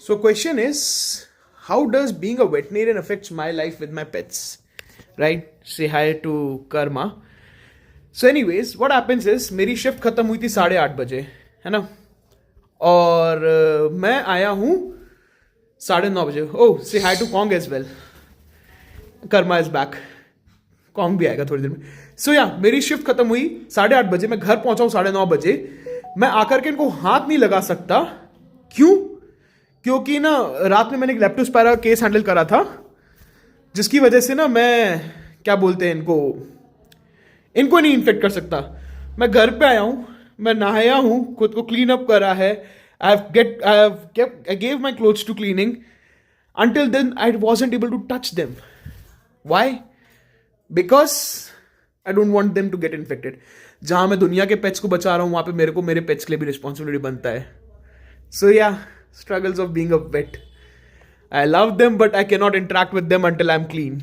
So question is, how does being a veterinarian affects my life with my pets? Right? Say hi to Karma. So anyways, what happens is मेरी shift खत्म हुई थी 8:30 बजे, है ना, और मैं आया हूँ 9:30 बजे. Oh, say hi to Kong as well. Karma is back. Kong भी आएगा थोड़ी देर में. सो या मेरी शिफ्ट खत्म हुई 8:30 बजे. मैं घर पहुंचा हूँ 9:30 बजे. मैं आकर के इनको हाथ नहीं लगा सकता. क्यों? क्योंकि ना रात में मैंने एक लेप्टोस्पायरा केस हैंडल करा था, जिसकी वजह से ना मैं क्या बोलते हैं इनको नहीं इन्फेक्ट कर सकता. मैं घर पे आया हूँ, मैं नहाया हूँ, खुद को क्लीन अप करा है. I gave my clothes to cleaning. Until then, I wasn't able to touch them. Why? Because I don't want them to get infected. जहाँ मैं दुनिया के पेट्स को बचा रहा हूँ, वहाँ पे मेरे को मेरे पेट्स के लिए भी रिस्पॉन्सिबिलिटी बनता है. So yeah, struggles of being a vet. I love them, but I cannot interact with them until I'm clean.